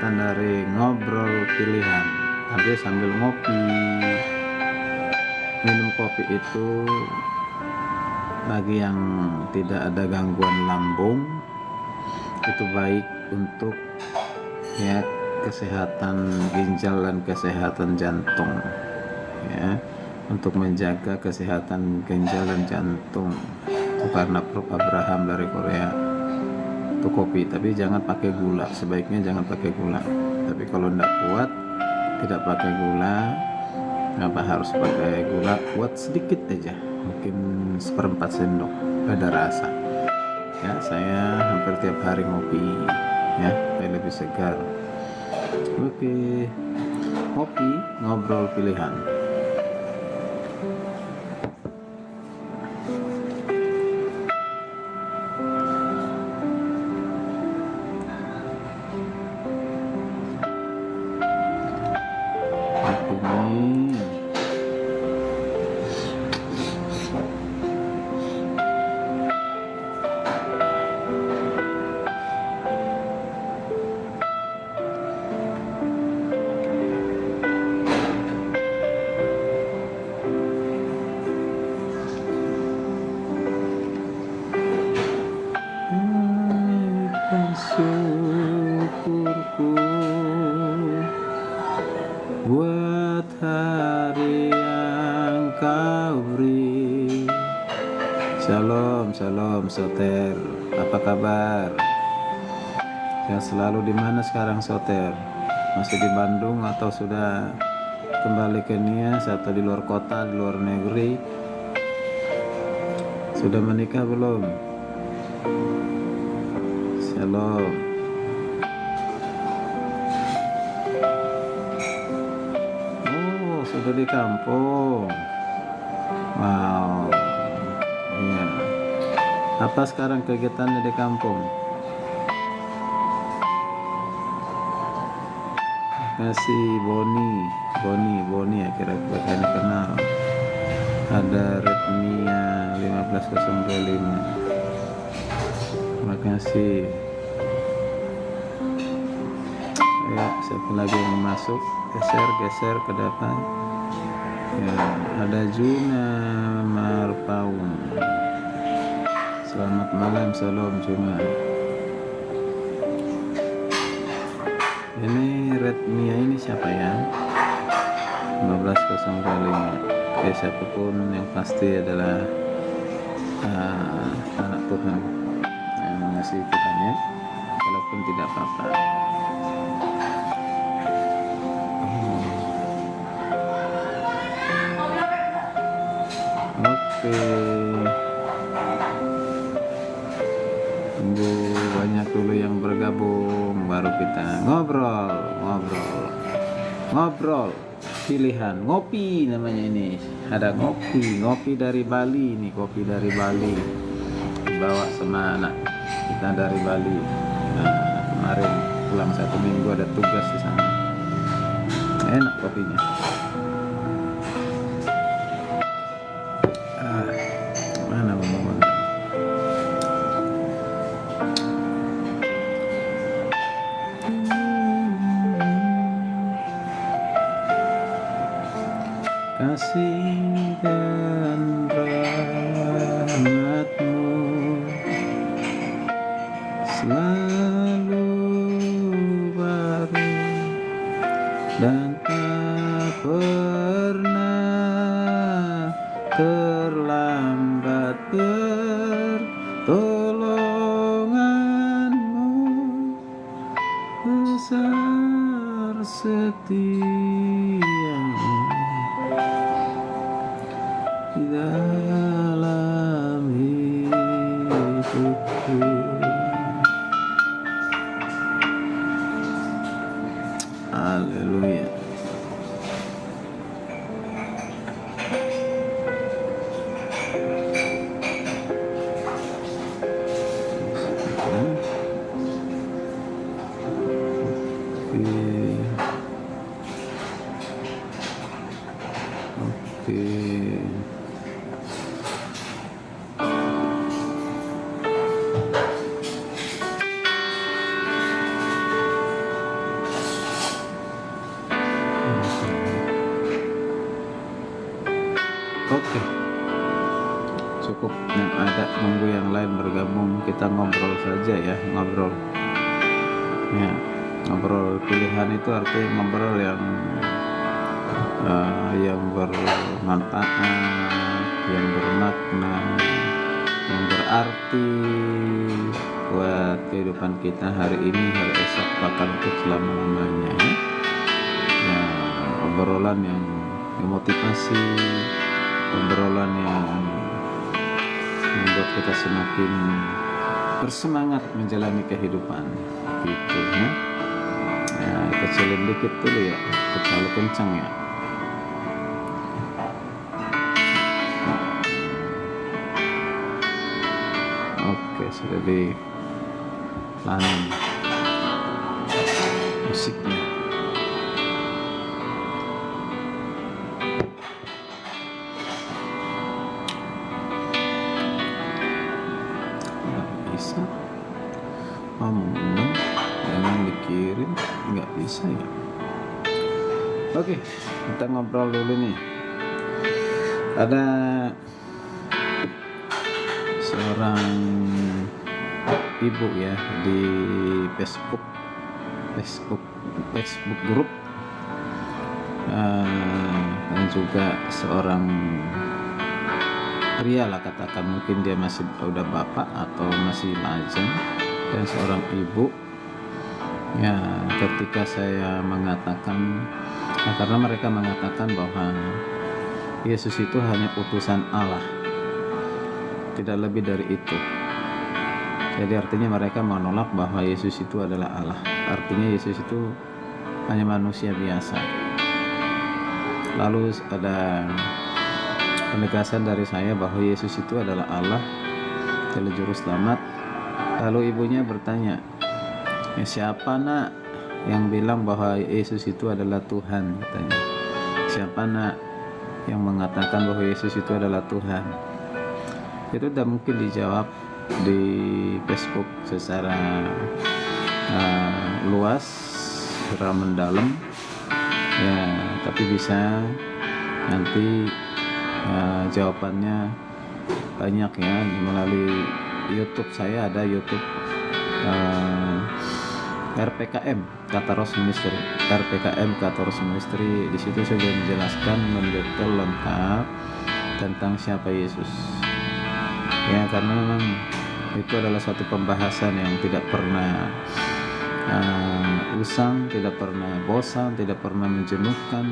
singkatan dari ngobrol pilihan. Tapi sambil ngopi. Minum kopi itu bagi yang tidak ada gangguan lambung itu baik untuk ya kesehatan ginjal dan kesehatan jantung, ya, untuk menjaga kesehatan ginjal dan jantung. Itu karena Prof Abraham dari Korea. Itu kopi, tapi jangan pakai gula, sebaiknya jangan pakai gula. Tapi kalau tidak kuat tidak pakai gula, apa harus pakai gula, buat sedikit aja, mungkin 1/4 sendok, ada rasa. Ya, saya hampir tiap hari ngopi, ya, supaya lebih segar. Oke, ngopi, ngobrol pilihan. Syukurku buat hari yang kau beri. Shalom, shalom Soter, apa kabar? Yang selalu di mana sekarang Soter? Masih di Bandung atau sudah kembali ke Nias atau di luar kota, di luar negeri? Sudah menikah belum? Shalom. Oh, sudah di kampung. Wow. Iya. Apa sekarang kegiatannya di kampung? Kasih Boni ya, kira-kira kalian kenal. Ada Redmia 15025. Terima kasih. Ya, siapa lagi yang masuk? Geser ke depan. Ya, ada Juna Marpaun. Selamat malam, salam Juna. Ini Redmia ini siapa ya? 1505. Oke, siapapun yang pasti adalah anak Tuhan yang mengasihi Tuhan, ya, walaupun tidak apa-apa. Oke, tunggu banyak dulu yang bergabung, baru kita ngobrol pilihan. Ngopi namanya ini. Ada ngopi dari Bali nih, kopi dari Bali. Dibawa sama anak kita dari Bali. Nah, kemarin pulang 1 minggu ada tugas di sana. Enak kopinya. Mana ngomong? Kasih dan rahmat-Mu selalu baru dan tak pernah terlambat. Pertolongan-Mu besar setia-Mu di dalam hidupku. Haleluya. Oke. Oke, cukup yang ada, nunggu yang lain bergabung, kita ngobrol saja ya, ngobrol ya. Ngobrol pilihan itu artinya ngobrol yang bermanfaat, yang bermakna, yang berarti buat kehidupan kita hari ini, hari esok, bahkan untuk selama-lamanya ya. Ya, obrolan yang memotivasi, obrolan yang membuat kita semakin bersemangat menjalani kehidupan gitu ya. Ya, kecilin dikit dulu ya, terlalu kencang ya. Oke, sudah di planning musiknya. Nggak bisa ngomong, jangan dikirim, nggak bisa ya. Oke, kita ngobrol dulu nih. Ada seorang ibu ya di Facebook grup, dan juga seorang pria lah katakan, mungkin dia masih udah bapak atau masih lajang, dan seorang ibu ya. Ketika saya mengatakan, karena mereka mengatakan bahwa Yesus itu hanya utusan Allah, tidak lebih dari itu. Jadi artinya mereka menolak bahwa Yesus itu adalah Allah. Artinya Yesus itu hanya manusia biasa. Lalu ada penegasan dari saya bahwa Yesus itu adalah Allah, adalah juru selamat. Lalu ibunya bertanya, siapa nak yang bilang bahwa Yesus itu adalah Tuhan, katanya. Siapa nak yang mengatakan bahwa Yesus itu adalah Tuhan? Itu udah mungkin dijawab di Facebook secara luas, secara mendalam ya, tapi bisa nanti jawabannya banyak ya melalui YouTube. Saya ada YouTube RPKM Kataros Ministry, RPKM Kataros Ministry. Di situ saya sudah menjelaskan mendetail lengkap tentang siapa Yesus ya, karena memang itu adalah satu pembahasan yang tidak pernah usang, tidak pernah bosan, tidak pernah menjenuhkan,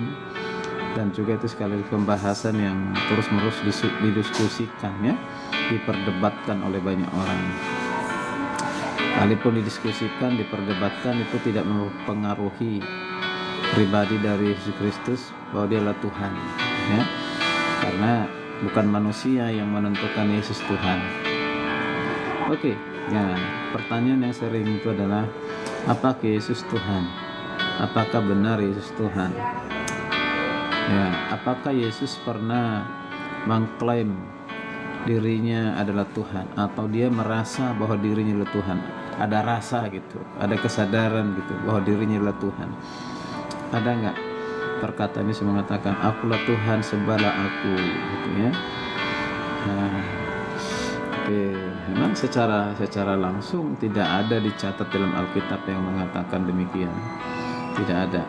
dan juga itu sekali pembahasan yang terus-menerus didiskusikan ya, diperdebatkan oleh banyak orang. Kalaupun didiskusikan, diperdebatkan, itu tidak mempengaruhi pribadi dari Yesus Kristus bahwa dia adalah Tuhan ya, karena bukan manusia yang menentukan Yesus Tuhan. Oke, ya, pertanyaan yang sering itu adalah, apakah Yesus Tuhan? Apakah benar Yesus Tuhan? Ya, apakah Yesus pernah mengklaim dirinya adalah Tuhan, atau dia merasa bahwa dirinya adalah Tuhan? Ada rasa gitu, ada kesadaran gitu bahwa dirinya adalah Tuhan. Ada nggak perkataan Yesus mengatakan, akulah Tuhan, sembahlah aku, gitu ya. Nah, memang secara langsung tidak ada dicatat dalam Alkitab yang mengatakan demikian. Tidak ada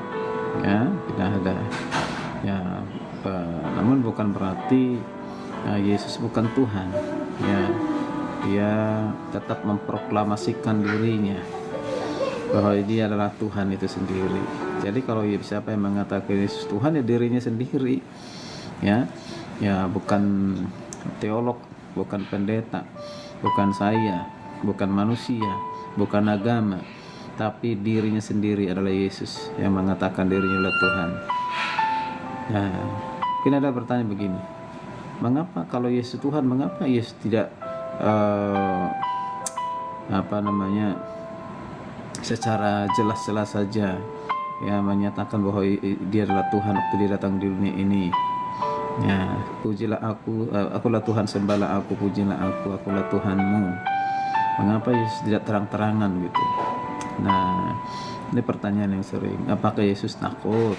ya, tidak ada ya. Namun bukan berarti Yesus bukan Tuhan ya. Dia tetap memproklamasikan dirinya bahwa dia adalah Tuhan itu sendiri. Jadi kalau siapa yang mengatakan Yesus Tuhan, ya dirinya sendiri ya, bukan teolog, bukan pendeta, bukan saya, bukan manusia, bukan agama, tapi dirinya sendiri adalah Yesus yang mengatakan dirinya adalah Tuhan. Nah, mungkin ada pertanyaan begini, mengapa kalau Yesus Tuhan, mengapa Yesus tidak secara jelas-jelas saja ya menyatakan bahwa dia adalah Tuhan waktu dia datang di dunia ini ya, pujilah aku, akulah Tuhan, sembahlah aku, pujilah aku, akulah Tuhanmu. Mengapa Yesus tidak terang-terangan gitu? Nah, ini pertanyaan yang sering. Apakah Yesus takut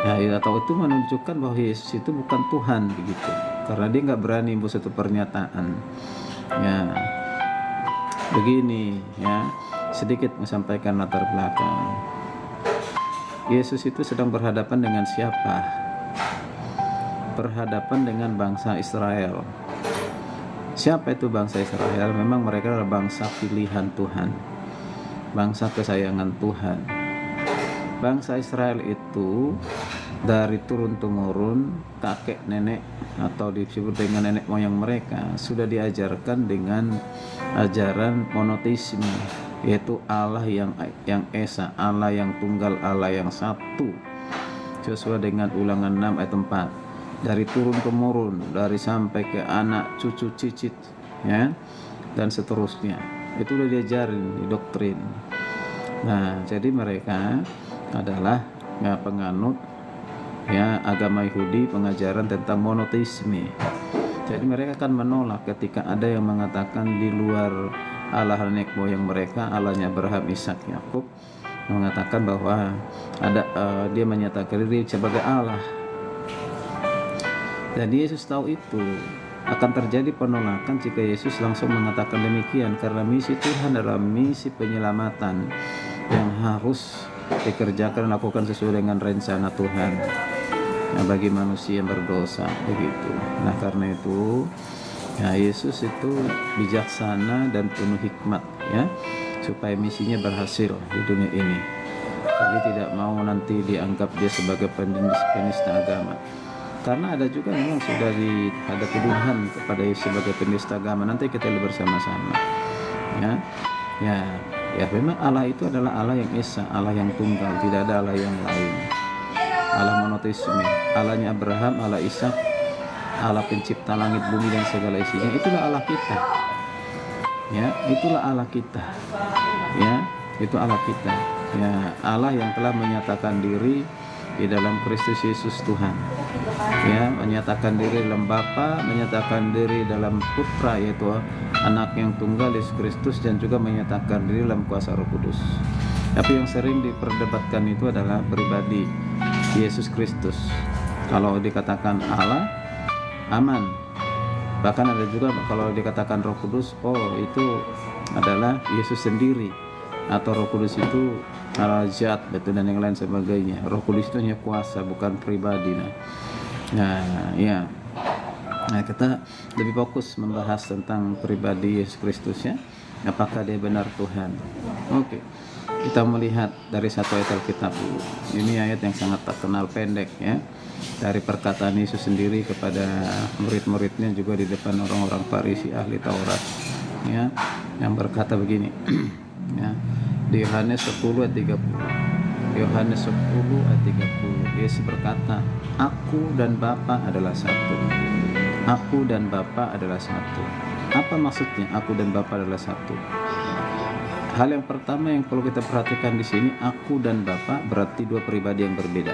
Ya, atau itu menunjukkan bahwa Yesus itu bukan Tuhan begitu, karena dia nggak berani membuat satu pernyataan. Ya, begini ya, sedikit menyampaikan latar belakang. Yesus itu sedang berhadapan dengan siapa? Berhadapan dengan bangsa Israel. Siapa itu bangsa Israel? Memang mereka adalah bangsa pilihan Tuhan, bangsa kesayangan Tuhan. Bangsa Israel itu dari turun-temurun kakek nenek atau disebut dengan nenek moyang mereka sudah diajarkan dengan ajaran monoteisme, yaitu Allah yang esa, Allah yang tunggal, Allah yang satu, sesuai dengan Ulangan 6 ayat 4. Dari turun-temurun, dari sampai ke anak, cucu, cicit, ya, dan seterusnya. Itu sudah diajarin, didoktrin. Nah, jadi mereka adalah penganut agama Yahudi, pengajaran tentang monoteisme. Jadi mereka akan menolak ketika ada yang mengatakan di luar Allah nenek moyang mereka, Allahnya Abraham, Ishak, Yakub, mengatakan bahwa ada dia menyatakan diri sebagai Allah. Dan Yesus tahu itu akan terjadi penolakan jika Yesus langsung mengatakan demikian, karena misi Tuhan adalah misi penyelamatan yang harus dikerjakan, lakukan sesuai dengan rencana Tuhan bagi manusia yang berdosa begitu. Nah, karena itu Yesus itu bijaksana dan penuh hikmat ya, supaya misinya berhasil di dunia ini. Jadi tidak mau nanti dianggap dia sebagai penista agama, karena ada juga memang sudah ada tuduhan kepada Yesus sebagai penista agama. Nanti kita lihat bersama-sama ya, memang Allah itu adalah Allah yang esa, Allah yang tunggal, tidak ada Allah yang lain. Allah monoteisme, Allahnya Abraham, Allah Ishak, Allah pencipta langit bumi dan segala isinya. Itulah Allah kita. Ya, itulah Allah kita. Ya, itu Allah kita. Ya, Allah yang telah menyatakan diri di dalam Kristus Yesus Tuhan. Ya, menyatakan diri dalam Bapa, menyatakan diri dalam Putra, yaitu Anak yang tunggal Yesus Kristus, dan juga menyatakan diri dalam kuasa Roh Kudus. Tapi yang sering diperdebatkan itu adalah pribadi Yesus Kristus. Kalau dikatakan Allah, aman. Bahkan ada juga kalau dikatakan Roh Kudus, itu adalah Yesus sendiri, atau Roh Kudus itu zat, betul, dan yang lain sebagainya. Roh Kudus itu hanya kuasa, bukan pribadi. Nah, kita lebih fokus membahas tentang pribadi Yesus Kristus ya. Apakah dia benar Tuhan? Oke. Kita melihat dari satu ayat Alkitab. Ini ayat yang sangat terkenal, pendek ya. Dari perkataan Yesus sendiri kepada murid-muridnya, juga di depan orang-orang Farisi ahli Taurat ya, yang berkata begini ya. Di Yohanes 10 ayat 30. Yohanes 10 ayat 30. Yesus berkata, "Aku dan Bapa adalah satu." Aku dan Bapa adalah satu. Apa maksudnya aku dan Bapa adalah satu? Hal yang pertama yang perlu kita perhatikan di sini, aku dan Bapa berarti dua pribadi yang berbeda.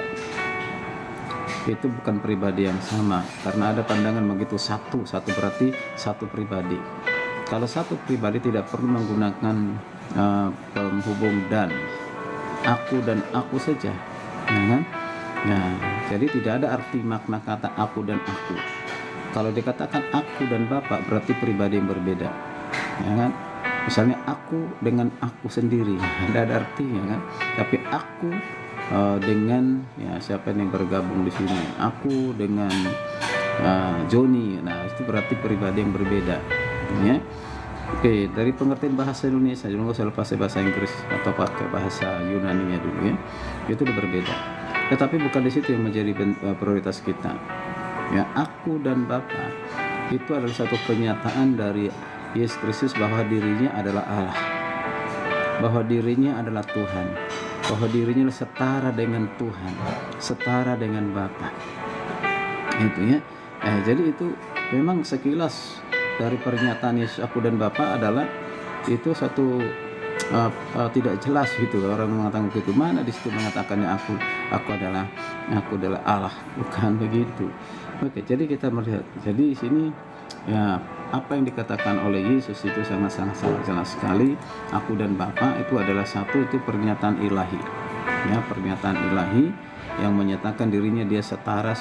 Itu bukan pribadi yang sama, karena ada pandangan begitu, satu berarti satu pribadi. Kalau satu pribadi tidak perlu menggunakan penghubung dan aku saja, ya kan? Nah, jadi tidak ada arti makna kata aku dan aku. Kalau dikatakan aku dan Bapa berarti pribadi yang berbeda, ya kan? Misalnya aku dengan aku sendiri, tidak ada artinya kan? Tapi aku dengan siapa yang bergabung di sini, aku dengan Joni, nah itu berarti pribadi yang berbeda, ya. Oke, dari pengertian bahasa Indonesia, jangan usah lepas bahasa Inggris atau pakai bahasa Yunani-nya dulu ya. Itu udah berbeda. Tetapi bukan di situ yang menjadi prioritas kita. Ya, aku dan Bapa itu adalah satu pernyataan dari Yesus Kristus bahwa dirinya adalah Allah, bahwa dirinya adalah Tuhan, bahwa dirinya setara dengan Tuhan, setara dengan Bapa. Itu ya. Jadi itu memang sekilas dari pernyataan Yesus aku dan Bapa adalah itu satu tidak jelas gitu. Orang mengatakan begitu, mana di situ mengatakannya aku adalah Allah, bukan begitu. Oke, jadi kita melihat, jadi di sini ya, apa yang dikatakan oleh Yesus itu sangat jelas sekali. Aku dan Bapa itu adalah satu, itu pernyataan ilahi ya, pernyataan ilahi yang menyatakan dirinya dia setara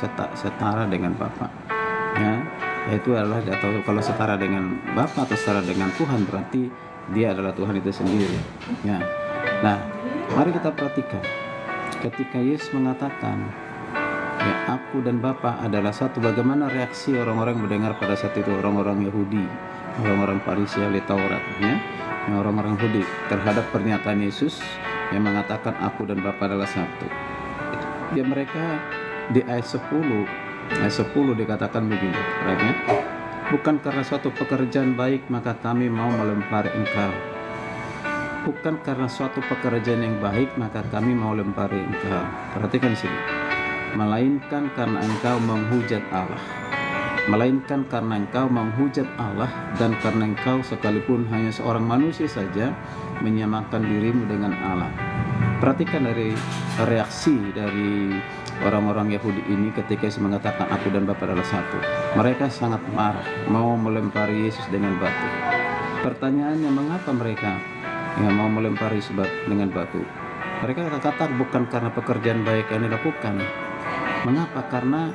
dengan Bapa. Ya, itu adalah, atau kalau setara dengan Bapa atau setara dengan Tuhan, berarti dia adalah Tuhan itu sendiri. Ya. Nah, mari kita perhatikan ketika Yesus mengatakan, ya, aku dan Bapa adalah satu, bagaimana reaksi orang-orang mendengar pada saat itu, orang-orang Yahudi, orang-orang Farisi, ahli Taurat, ya, orang-orang Yahudi terhadap pernyataan Yesus yang mengatakan aku dan Bapa adalah satu. Ya, mereka di ayat 10 dikatakan begini, bukan karena suatu pekerjaan baik maka kami mau melempari engkau. Bukan karena suatu pekerjaan yang baik maka kami mau lempari engkau. Perhatikan sini. Melainkan karena engkau menghujat Allah. Melainkan karena engkau menghujat Allah, dan karena engkau sekalipun hanya seorang manusia saja menyamakan dirimu dengan Allah. Perhatikan dari reaksi dari orang-orang Yahudi ini ketika Yesus mengatakan aku dan Bapa adalah satu. Mereka sangat marah, mau melempari Yesus dengan batu. Pertanyaannya, mengapa mereka mau melempari Yesus dengan batu? Mereka katakan bukan karena pekerjaan baik yang dilakukan. Mengapa? Karena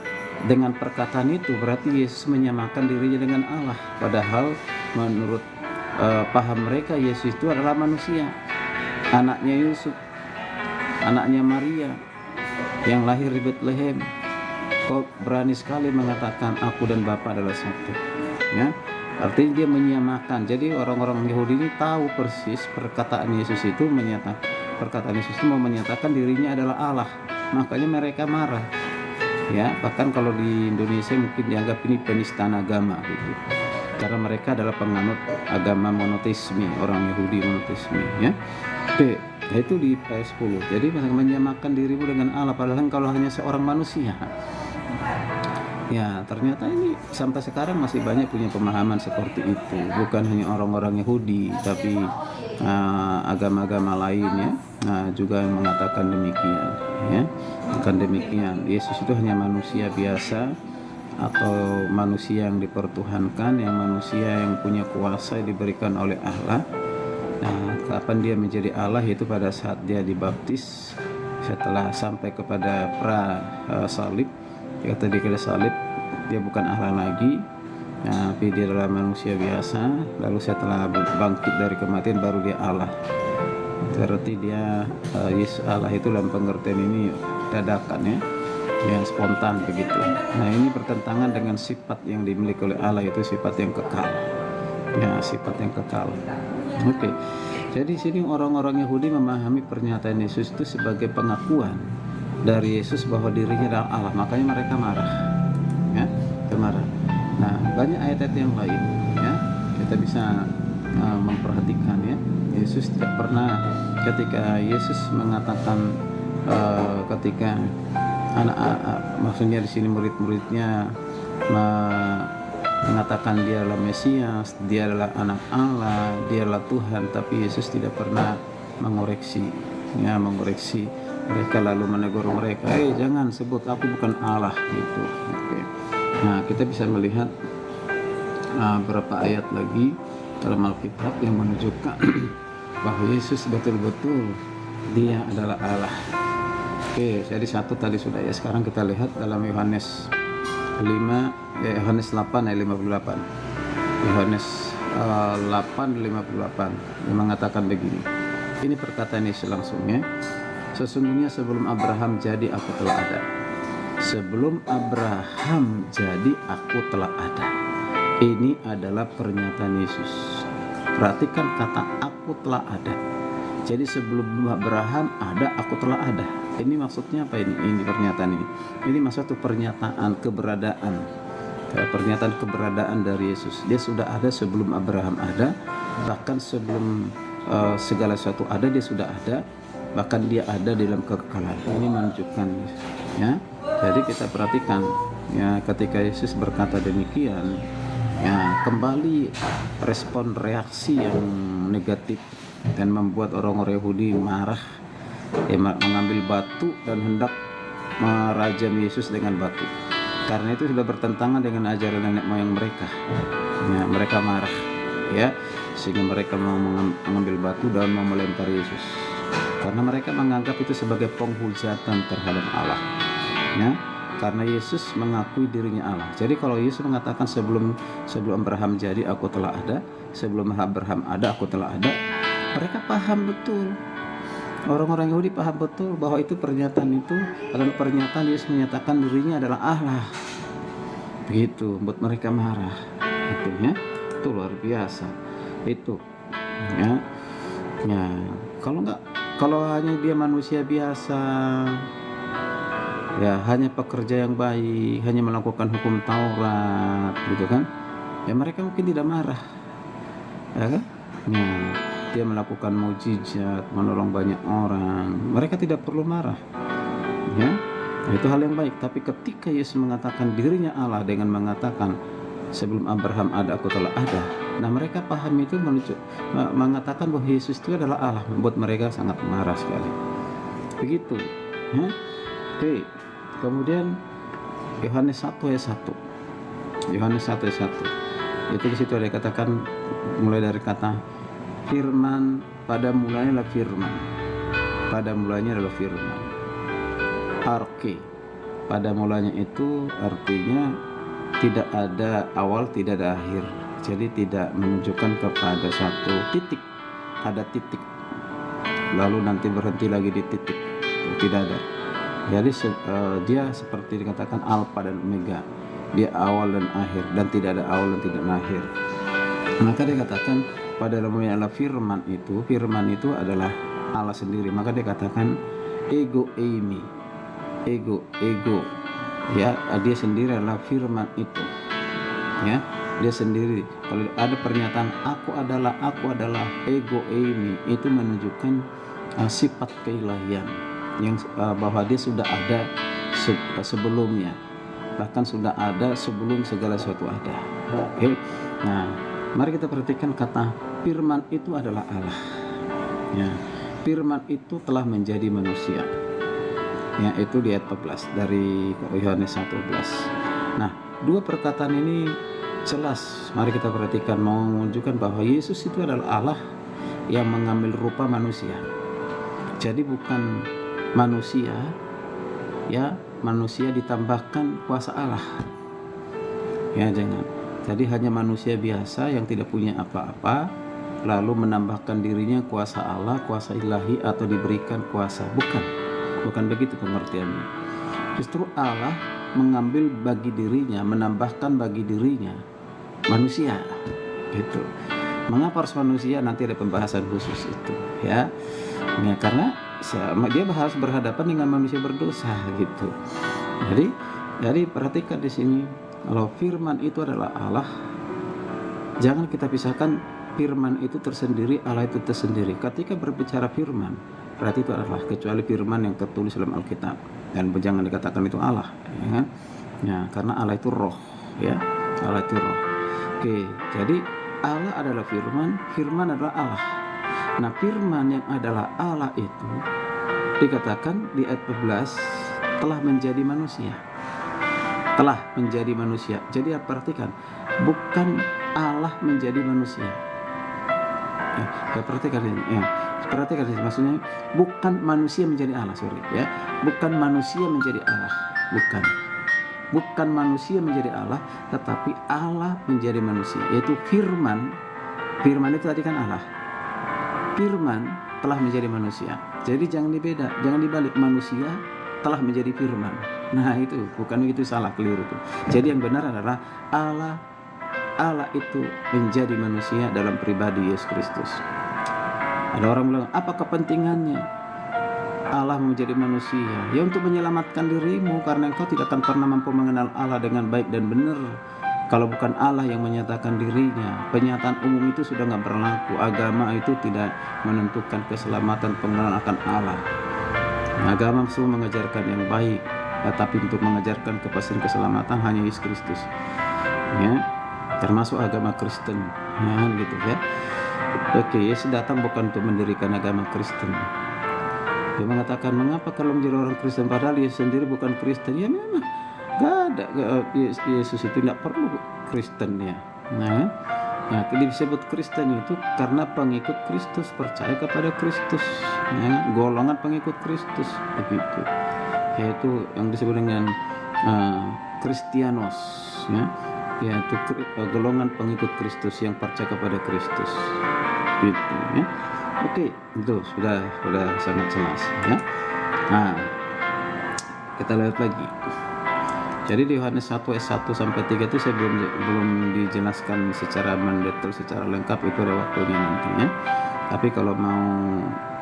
dengan perkataan itu berarti Yesus menyamakan dirinya dengan Allah. Padahal menurut paham mereka, Yesus itu adalah manusia, anaknya Yusuf, anaknya Maria yang lahir di Bethlehem. Kok berani sekali mengatakan aku dan Bapa adalah satu? Ya, artinya dia menyamakan. Jadi orang-orang Yahudi ini tahu persis perkataan Yesus itu mau menyatakan dirinya adalah Allah. Makanya mereka marah. Ya, bahkan kalau di Indonesia mungkin dianggap ini penistaan agama gitu. Karena mereka adalah penganut agama monoteisme, orang Yahudi monoteisme, ya. Oke, itu di ayat 10. Jadi menyamakan dirimu dengan Allah, padahal kalau hanya seorang manusia. Ya, ternyata ini sampai sekarang masih banyak punya pemahaman seperti itu. Bukan hanya orang-orang Yahudi, tapi agama-agama lainnya juga yang mengatakan demikian, ya. Bukan demikian, Yesus itu hanya manusia biasa, atau manusia yang dipertuhankan, yang manusia yang punya kuasa yang diberikan oleh Allah. Nah, kapan dia menjadi Allah? Itu pada saat dia dibaptis, setelah sampai kepada salib. Kata di salib dia bukan Allah lagi, tapi dia adalah manusia biasa. Lalu setelah bangkit dari kematian baru dia Allah. Berarti dia Yesus Allah itu dalam pengertian ini dadakan, ya, yang spontan begitu. Nah, ini bertentangan dengan sifat yang dimiliki oleh Allah, itu sifat yang kekal. Ya, sifat yang kekal. Oke. Jadi sini orang-orang Yahudi memahami pernyataan Yesus itu sebagai pengakuan dari Yesus bahwa dirinya adalah Allah. Makanya mereka marah. Ya, marah. Nah, banyak ayat-ayat yang lain, ya. Kita bisa memperhatikan, ya. Yesus tidak pernah, ketika Yesus mengatakan ketika maksudnya di sini murid-muridnya mengatakan dia adalah Mesias, dia adalah anak Allah, dia adalah Tuhan, tapi Yesus tidak pernah mengoreksi mereka, lalu menegur mereka, jangan sebut aku bukan Allah gitu. Okay. Nah, kita bisa melihat beberapa ayat lagi dalam Alkitab yang menunjukkan bahwa Yesus betul-betul dia adalah Allah. Oke, jadi satu tadi sudah, ya. Sekarang kita lihat dalam Yohanes 8 ayat 58. Yohanes 8:58 yang mengatakan begini. Ini perkataan Yesus langsung, ya. Sesungguhnya sebelum Abraham jadi aku telah ada. Sebelum Abraham jadi aku telah ada. Ini adalah pernyataan Yesus. Perhatikan kata aku telah ada. Jadi sebelum Abraham ada, aku telah ada. Ini maksudnya apa ini? Ini pernyataan ini. Ini maksudnya pernyataan keberadaan. Pernyataan keberadaan dari Yesus. Dia sudah ada sebelum Abraham ada. Bahkan sebelum segala sesuatu ada, dia sudah ada. Bahkan dia ada dalam kekekalan. Ini menunjukkan, ya. Jadi kita perhatikan, ya, ketika Yesus berkata demikian, ya, kembali respon reaksi yang negatif dan membuat orang-orang Yahudi marah, mengambil batu dan hendak merajam Yesus dengan batu. Karena itu sudah bertentangan dengan ajaran nenek moyang mereka. Ya, mereka marah, ya, sehingga mereka mau mengambil batu dan mau melempar Yesus. karena mereka menganggap itu sebagai penghujatan terhadap Allah, ya. Karena Yesus mengakui dirinya Allah. Jadi kalau Yesus mengatakan sebelum Abraham jadi aku telah ada, sebelum Abraham ada aku telah ada, mereka paham betul. Orang-orang Yahudi paham betul bahwa itu pernyataan itu adalah pernyataan Yesus menyatakan dirinya adalah Allah. Begitu, buat mereka marah. Itu ya, itu luar biasa. Itu ya. Ya, kalau hanya dia manusia biasa, ya hanya pekerja yang baik, hanya melakukan hukum Taurat, gitu kan? Ya mereka mungkin tidak marah, ya kan? Ya, dia melakukan mukjizat, menolong banyak orang, mereka tidak perlu marah, ya. Itu hal yang baik. Tapi ketika Yesus mengatakan dirinya Allah dengan mengatakan sebelum Abraham ada aku telah ada, nah mereka paham itu mengatakan bahwa Yesus itu adalah Allah, membuat mereka sangat marah sekali. Begitu, ya. Oke. Kemudian Yohanes 1 ayat 1. Yohanes 1 ayat 1. Itu di situ ada katakan mulai dari kata firman, pada mulanya adalah firman. Pada mulanya adalah firman. Arke. Pada mulanya itu artinya tidak ada awal, tidak ada akhir. Jadi tidak menunjukkan kepada satu titik. Ada titik. Lalu nanti berhenti lagi di titik. Tidak ada. Jadi dia seperti dikatakan Alfa dan Omega, dia awal dan akhir, dan tidak ada awal dan tidak ada akhir. Maka dia katakan pada mulanya adalah firman itu adalah Allah sendiri. Maka dia katakan ego eimi, ego, ya dia sendiri adalah firman itu, ya dia sendiri. Kalau ada pernyataan aku adalah ego eimi, itu menunjukkan sifat keilahian yang bahwa dia sudah ada sebelumnya, bahkan sudah ada sebelum segala sesuatu ada. Oke. Nah, mari kita perhatikan kata firman itu adalah Allah. Ya, firman itu telah menjadi manusia. Ya, itu di ayat 14 dari Yohanes 1:14. Nah, dua perkataan ini jelas. Mari kita perhatikan menunjukkan bahwa Yesus itu adalah Allah yang mengambil rupa manusia. Jadi bukan manusia, ya manusia ditambahkan kuasa Allah, ya jangan. Jadi hanya manusia biasa yang tidak punya apa-apa lalu menambahkan dirinya kuasa Allah, kuasa ilahi, atau diberikan kuasa. Bukan begitu pengertiannya. Justru Allah mengambil bagi dirinya, menambahkan bagi dirinya manusia, gitu. Mengapa harus manusia? Nanti ada pembahasan khusus itu, ya karena dia harus berhadapan dengan manusia berdosa, gitu. Jadi perhatikan di sini, kalau firman itu adalah Allah, jangan kita pisahkan firman itu tersendiri, Allah itu tersendiri. Ketika berbicara firman, berarti itu adalah kecuali firman yang tertulis dalam Alkitab, dan jangan dikatakan itu Allah, ya kan? Ya, karena Allah itu roh, ya. Allah itu roh. Oke, jadi Allah adalah firman, firman adalah Allah. Nah, firman yang adalah Allah itu dikatakan di ayat 14 telah menjadi manusia. Telah menjadi manusia. Jadi perhatikan, bukan Allah menjadi manusia. Perhatikan ini. Perhatikan ini, maksudnya bukan manusia menjadi Allah, ya. Bukan manusia menjadi Allah, bukan manusia menjadi Allah, tetapi Allah menjadi manusia, yaitu firman. Firman itu tadi kan Allah. Firman telah menjadi manusia. Jadi jangan dibalik, manusia telah menjadi firman. Nah, itu bukan itu, salah, keliru itu. Jadi yang benar adalah Allah itu menjadi manusia dalam pribadi Yesus Kristus. Ada orang bilang, apa kepentingannya Allah menjadi manusia? Ya untuk menyelamatkan dirimu, karena engkau tidak akan pernah mampu mengenal Allah dengan baik dan benar kalau bukan Allah yang menyatakan dirinya. Penyataan umum itu sudah nggak berlaku. Agama itu tidak menentukan keselamatan, pengenalan akan Allah. Agama semua mengajarkan yang baik, tetapi untuk mengajarkan kepastian keselamatan hanya Yesus Kristus, ya, termasuk agama Kristen, ya, gitu ya. Oke, Yesus datang bukan untuk mendirikan agama Kristen. Dia mengatakan, mengapa kalau menjadi orang Kristen padahal Yesus sendiri bukan Kristen? Ya memang gak ada, Yesus itu tidak perlu Kristen, ya. Nah, Nah, disebut Kristen itu karena pengikut Kristus, percaya kepada Kristus, ya, golongan pengikut Kristus begitu. Yaitu yang disebut dengan Kristianos, ya, yaitu golongan pengikut Kristus yang percaya kepada Kristus, gitu, ya. Oke, itu sudah sangat jelas, ya. Nah, kita lihat lagi. Jadi di Yohanes 1 ayat 1 sampai 3 itu saya belum dijelaskan secara mendetail, secara lengkap, itu ada waktunya nantinya. Tapi kalau mau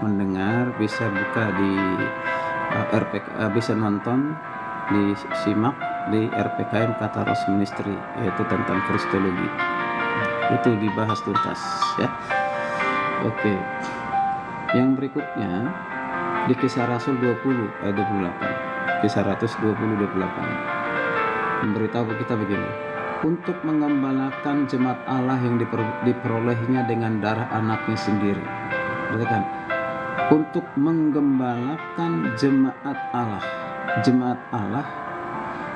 mendengar bisa buka di RPK, bisa nonton, disimak di RPKM Kata Ros Ministry, yaitu tentang Kristologi. Itu dibahas tuntas, ya. Oke. Yang berikutnya di Kisah Rasul 20 ayat 28. Kisah Rasul 20:28. Memberitahu kita begini: untuk mengembalakan jemaat Allah yang diperolehnya dengan darah anaknya sendiri. Perhatikan, untuk menggembalakan jemaat Allah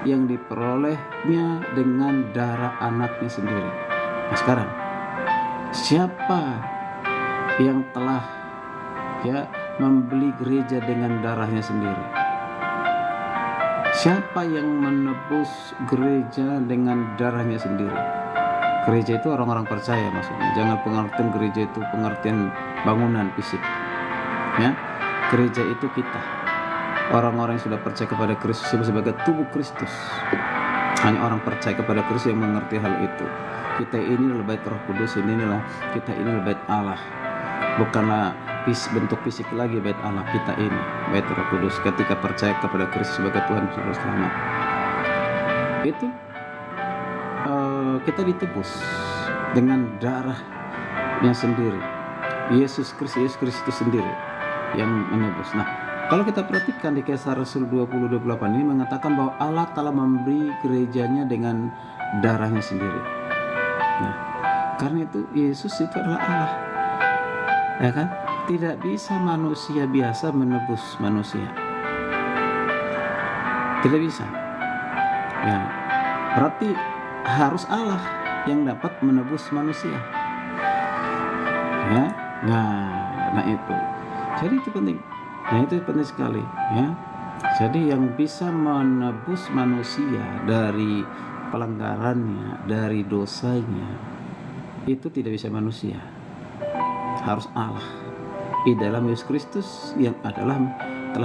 yang diperolehnya dengan darah anaknya sendiri. Nah, sekarang siapa yang telah, ya, membeli gereja dengan darahnya sendiri? Siapa yang menebus gereja dengan darahnya sendiri? Gereja itu orang-orang percaya maksudnya. Jangan pengertian gereja itu pengertian bangunan fisik, ya. Gereja itu kita, orang-orang yang sudah percaya kepada Kristus sebagai tubuh Kristus. Hanya orang percaya kepada Kristus yang mengerti hal itu. Kita ini adalah bait Roh Kudus, kita ini adalah bait Allah. Bukanlah bentuk fisik lagi bait Allah, kita ini bait Roh Kudus ketika percaya kepada Kristus sebagai Tuhan dan Juru Selamat. Itu kita ditebus dengan darahnya sendiri. Yesus Kristus sendiri yang menebus. Nah, kalau kita perhatikan di Kisah Rasul 20:28 ini mengatakan bahwa Allah telah memberi gerejanya dengan darahnya sendiri. Nah, karena itu Yesus itu adalah Allah, ya kan? Tidak bisa manusia biasa menebus manusia. Tidak bisa. Ya, berarti harus Allah yang dapat menebus manusia. Ya, nah itu. Jadi itu penting. Nah, itu penting sekali, ya. Jadi yang bisa menebus manusia dari pelanggarannya, dari dosanya, itu tidak bisa manusia. Harus Allah di dalam Yesus Kristus yang telah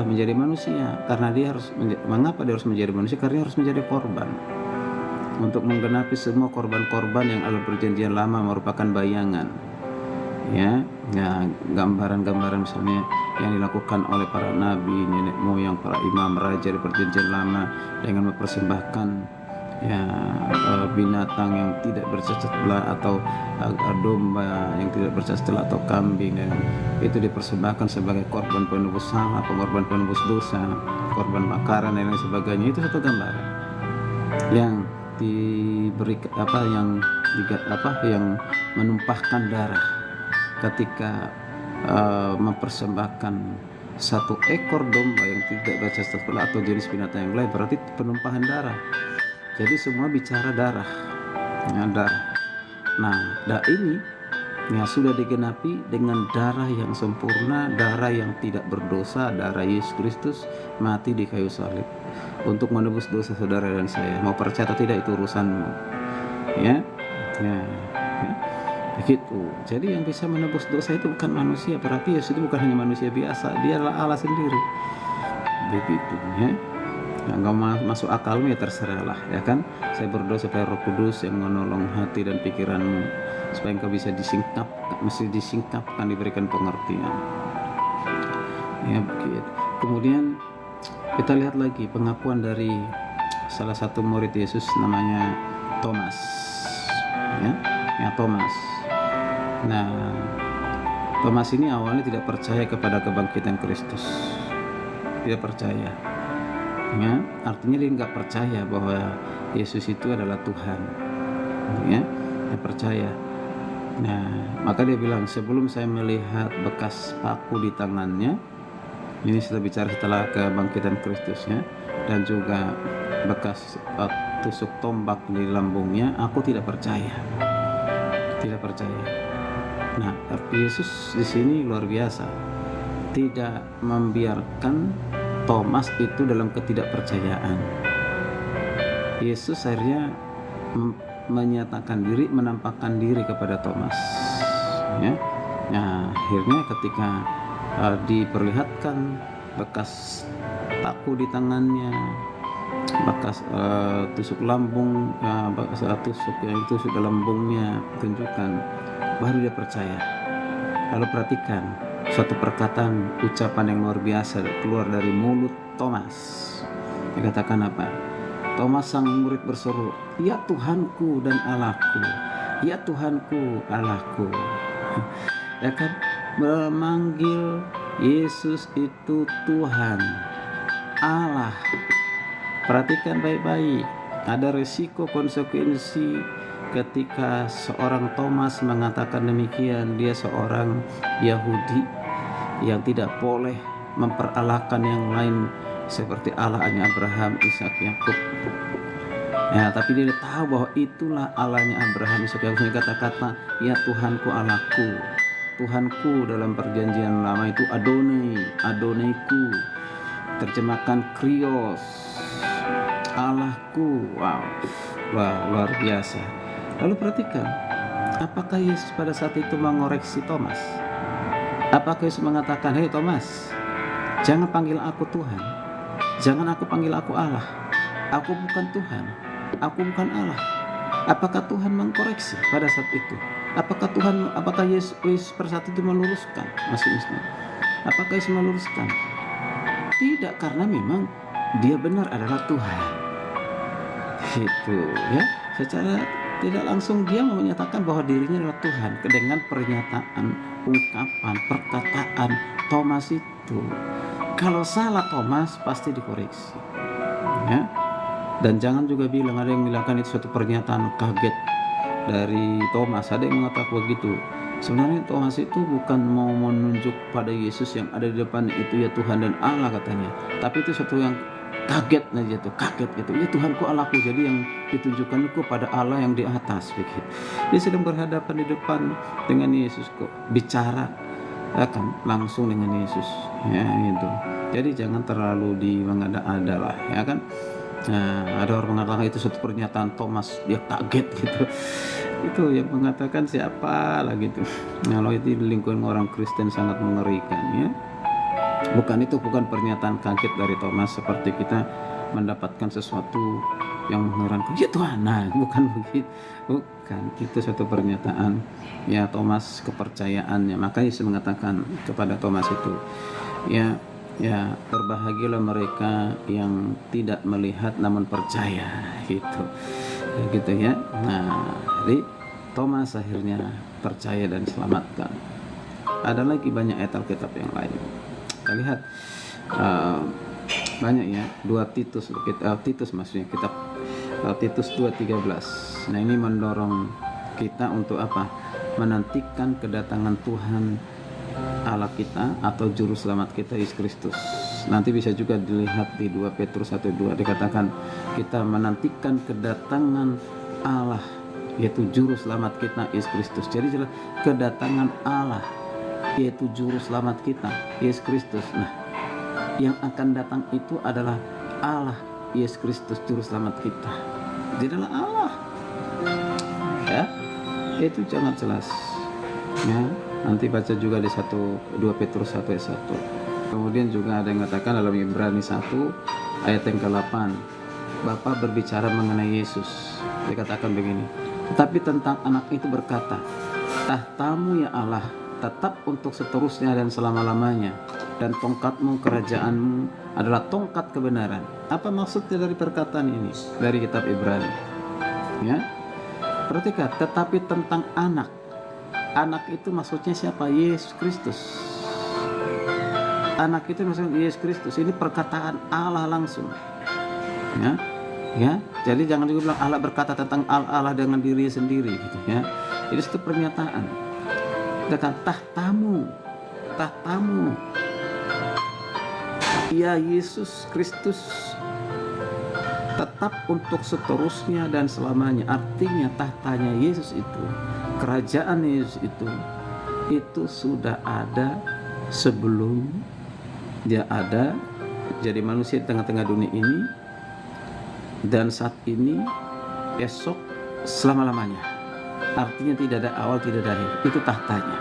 menjadi manusia. Karena dia harus mengapa dia harus menjadi manusia? Karena dia harus menjadi korban untuk menggenapi semua korban-korban yang dalam perjanjian lama merupakan bayangan, ya, gambaran-gambaran misalnya yang dilakukan oleh para nabi, nenek moyang, para imam, raja di perjanjian lama dengan mempersembahkan, ya, binatang yang tidak bercacat belah atau domba yang tidak bercacat belah atau kambing, dan itu dipersembahkan sebagai korban penebus salah, korban penebus dosa, korban bakaran dan lain sebagainya. Itu satu gambaran yang diberi yang menumpahkan darah ketika mempersembahkan satu ekor domba yang tidak bercacat belah atau jenis binatang yang lain, berarti penumpahan darah. Jadi semua bicara darah, ya, darah. Nah, ini ya sudah digenapi dengan darah yang sempurna, darah yang tidak berdosa, darah Yesus Kristus mati di kayu salib untuk menebus dosa saudara dan saya. Mau percaya atau tidak itu urusanmu, ya. Begitu. Jadi yang bisa menebus dosa itu bukan manusia. Berarti Yesus itu bukan hanya manusia biasa, dia adalah Allah sendiri. Begitu, ya. Nggak masuk akalmu ya terserahlah, ya kan. Saya berdoa supaya Roh Kudus yang menolong hati dan pikiranmu supaya engkau bisa disingkapkan, diberikan pengertian, ya begitu. Kemudian kita lihat lagi pengakuan dari salah satu murid Yesus namanya Thomas, ya Thomas. Nah, Thomas ini awalnya tidak percaya kepada kebangkitan Kristus, tidak percaya. Ya, artinya dia nggak percaya bahwa Yesus itu adalah Tuhan, ya, dia percaya. Nah, maka dia bilang, sebelum saya melihat bekas paku di tangannya, ini sudah bicara setelah kebangkitan Kristusnya, dan juga bekas tusuk tombak di lambungnya, aku tidak percaya. tidak percaya. Nah, tapi Yesus di sini luar biasa, tidak membiarkan Thomas itu dalam ketidakpercayaan. Yesus akhirnya menyatakan diri, menampakkan diri kepada Thomas, ya. Nah, akhirnya ketika diperlihatkan bekas paku di tangannya, bekas tusuk lambung, bekas tusuk yang tusuk dalam lambungnya, tunjukkan, baru dia percaya. Lalu perhatikan suatu perkataan, ucapan yang luar biasa keluar dari mulut Thomas. Dikatakan apa? Thomas sang murid berseru, "Ya Tuhanku dan Allahku, ya Tuhanku, Allahku." Ya kan, memanggil Yesus itu Tuhan, Allah. Perhatikan baik-baik, ada resiko konsekuensi ketika seorang Thomas mengatakan demikian. Dia seorang Yahudi yang tidak boleh memperalahkan yang lain seperti Allahnya Abraham, Ishak, Yakub. Ya, tapi dia tahu bahwa itulah Allahnya Abraham, Ishak, Yakub. Kata-kata ya Tuhanku, Allahku. Tuhanku dalam perjanjian lama itu Adonai, Adonaiku, terjemahkan Krios, Allahku. Wow, luar biasa. Lalu perhatikan, apakah Yesus pada saat itu mengoreksi Thomas? Apakah Yesus mengatakan, "Hei Thomas, jangan panggil aku Tuhan, jangan aku panggil aku Allah, aku bukan Tuhan, aku bukan Allah"? Apakah Tuhan mengkoreksi pada saat itu? Apakah Yesus pada saat itu meluruskan? Maksudnya, apakah Yesus meluruskan? Tidak, karena memang dia benar adalah Tuhan. Itu ya, secara tidak langsung dia menyatakan bahwa dirinya adalah Tuhan dengan pernyataan, ungkapan, perkataan Thomas itu. Kalau salah Thomas pasti dikoreksi, ya. Dan jangan juga bilang, ada yang bilangkan itu suatu pernyataan kaget dari Thomas. Ada yang mengatakan begitu. Sebenarnya Thomas itu bukan mau menunjuk pada Yesus yang ada di depan itu ya Tuhan dan Allah katanya, tapi itu suatu yang kaget aja tuh, kaget gitu. Ya Tuhanku, Allahku. Jadi yang ditunjukkan itu pada Allah yang di atas begitu. Dia sedang berhadapan di depan dengan Yesus kok, bicara kan langsung dengan Yesus, ya itu. Jadi jangan terlalu di mengada-ada lah, ya kan. Nah, ada orang mengatakan itu suatu pernyataan Thomas, dia kaget gitu. Itu yang mengatakan siapa lah gitu. Kalau itu di lingkungan orang Kristen sangat mengerikan, ya. Bukan pernyataan kaget dari Thomas seperti kita mendapatkan sesuatu yang mengherankan, ya Tuhan. Nah, bukan begitu. Bukan, itu suatu pernyataan ya Thomas, kepercayaannya. Maka Yesus mengatakan kepada Thomas itu, ya berbahagialah mereka yang tidak melihat namun percaya, gitu ya. Nah, jadi Thomas akhirnya percaya dan diselamatkan. Ada lagi banyak ayat Alkitab yang lain. Kita lihat banyak ya. Titus maksudnya, kitab Titus 2:13. Nah, ini mendorong kita untuk apa? Menantikan kedatangan Tuhan Allah kita atau juru selamat kita Yesus Kristus. Nanti bisa juga dilihat di 2 Petrus 1:2, dikatakan kita menantikan kedatangan Allah, yaitu juru selamat kita Yesus Kristus. Jadi jelas kedatangan Allah, yaitu juru selamat kita Yesus Kristus. Nah, yang akan datang itu adalah Allah Yesus Kristus, juru selamat kita. Dia adalah Allah, ya, itu sangat jelas, ya. Nanti baca juga di 2 Petrus 1:1. Kemudian juga ada yang mengatakan dalam Ibrani 1 ayat yang ke-8, Bapa berbicara mengenai Yesus. Dikatakan begini, tetapi tentang anak itu berkata, tahtamu ya Allah tetap untuk seterusnya dan selama-lamanya, dan tongkatmu, kerajaanmu adalah tongkat kebenaran. Apa maksudnya dari perkataan ini dari kitab Ibrani? Ya, perhatikan, tetapi tentang anak itu maksudnya siapa? Yesus Kristus. Anak itu maksudnya Yesus Kristus. Ini perkataan Allah langsung, ya. Jadi jangan juga bilang Allah berkata tentang Allah dengan diri sendiri, gitu ya. Jadi itu pernyataan. Dengan tahtamu, ya Yesus Kristus tetap untuk seterusnya dan selamanya. Artinya tahtanya Yesus itu kerajaan Yesus itu sudah ada sebelum dia ada jadi manusia di tengah-tengah dunia ini, dan saat ini, esok, selama-lamanya. Artinya tidak ada awal, tidak ada akhir. Itu tahtanya.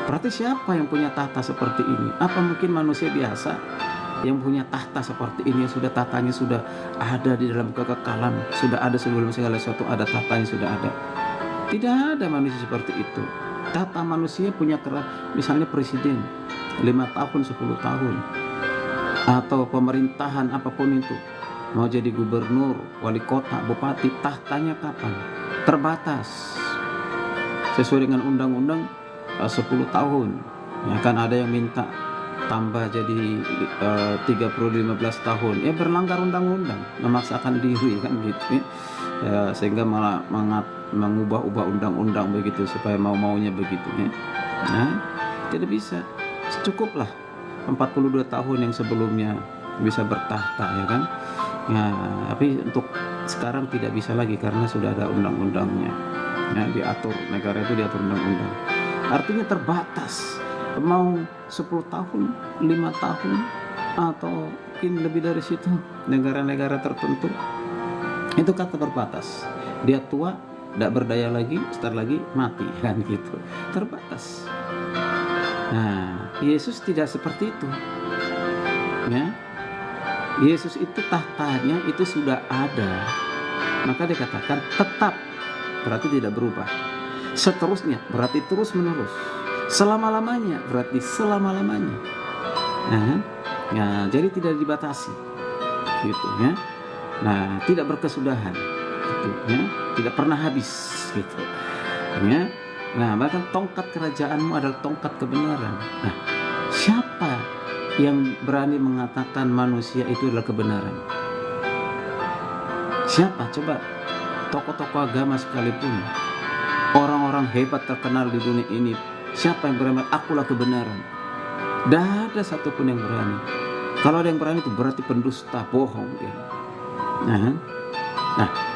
Berarti siapa yang punya tahta seperti ini? Apa mungkin manusia biasa yang punya tahta seperti ini, sudah tahtanya sudah ada di dalam kekekalan, sudah ada sebelum segala sesuatu, ada tahtanya sudah ada? Tidak ada manusia seperti itu. Tahta manusia punya misalnya presiden 5 tahun, 10 tahun, atau pemerintahan apapun itu, mau jadi gubernur, wali kota, bupati, tahtanya kapan? Terbatas. Sesuai dengan undang-undang 10 tahun. Ya kan ada yang minta tambah jadi 15 tahun. Ya berlanggar undang-undang, memaksakan diri kan gitu ya, sehingga malah mengubah-ubah undang-undang begitu supaya mau-maunya begitu ya. Nah, tidak bisa. Cukuplah 42 tahun yang sebelumnya bisa bertahta ya kan. Nah, tapi untuk sekarang tidak bisa lagi karena sudah ada undang-undangnya. Ya, diatur, negara itu diatur undang-undang. Artinya terbatas. Mau 10 tahun, 5 tahun, atau mungkin lebih dari situ, negara-negara tertentu. Itu kata terbatas. Dia tua, tidak berdaya lagi, sebentar lagi mati kan gitu. Terbatas. Nah, Yesus tidak seperti itu. Ya. Yesus itu tahtanya itu sudah ada. Maka dikatakan tetap, berarti tidak berubah. Seterusnya berarti terus menerus. Selama-lamanya berarti selama-lamanya. Nah, ya, jadi tidak dibatasi. Gitu ya. Nah, tidak berkesudahan. Gitu ya. Tidak pernah habis gitu. Ya. Nah, bahkan tongkat kerajaanmu adalah tongkat kebenaran. Nah, siapa yang berani mengatakan manusia itu adalah kebenaran? Siapa? Coba tokoh-tokoh agama sekalipun, orang-orang hebat terkenal di dunia ini, siapa yang berani? Akulah kebenaran. Tidak ada satupun yang berani. Kalau ada yang berani itu berarti pendusta, bohong dia. Nah,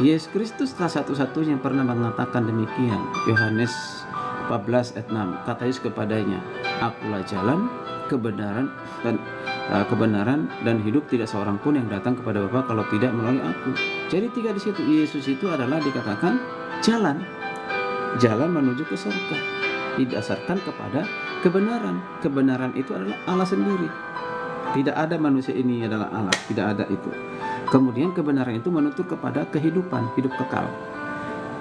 Yesus Kristus salah satu-satunya yang pernah mengatakan demikian. Yohanes 14 ayat 6, kata Yesus kepadanya, akulah jalan, kebenaran dan hidup, tidak seorang pun yang datang kepada Bapa kalau tidak melalui aku. Jadi tiga di situ. Yesus itu adalah dikatakan jalan menuju ke surga, didasarkan kepada kebenaran. Kebenaran itu adalah Allah sendiri. Tidak ada manusia ini adalah Allah, tidak ada itu. Kemudian kebenaran itu menuntut kepada kehidupan, hidup kekal.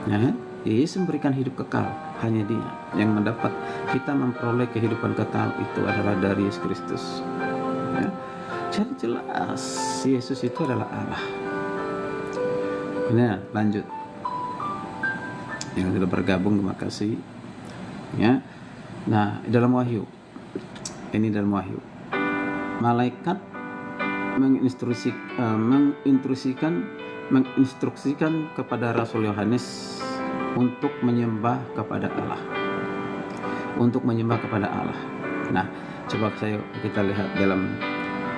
Nah, Yesus memberikan hidup kekal, hanya Dia yang mendapat. Kita memperoleh kehidupan kekal itu adalah dari Yesus Kristus. Ya. Jadi jelas Yesus itu adalah Allah. Nah, lanjut. Yang sudah bergabung, terima kasih. Ya. Nah, dalam Wahyu. Ini dalam Wahyu. Malaikat menginstruksikan kepada Rasul Yohanes untuk menyembah kepada Allah. Nah, coba kita lihat dalam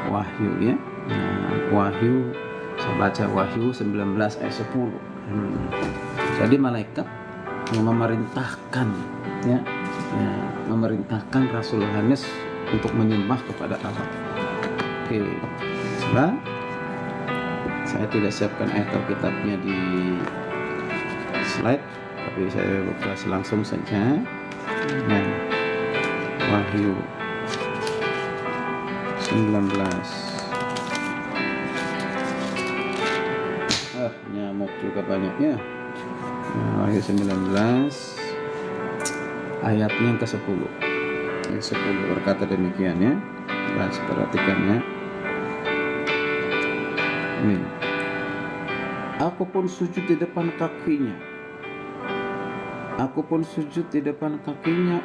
Wahyu ya. Nah, Wahyu, saya baca Wahyu 19 ayat 10. Jadi malaikat yang memerintahkan memerintahkan Rasul Yohanes untuk menyembah kepada Allah. Oke, coba saya tidak siapkan ayat Alkitabnya di slide, tapi saya buka langsung saja. Nah, Wahyu 19. Nyamuk juga banyaknya. Nah, Wahyu 19 ayatnya yang ke-10. Yang 10 berkata demikian ya. Perhatikan ya. Ini. Aku pun sujud di depan kakinya.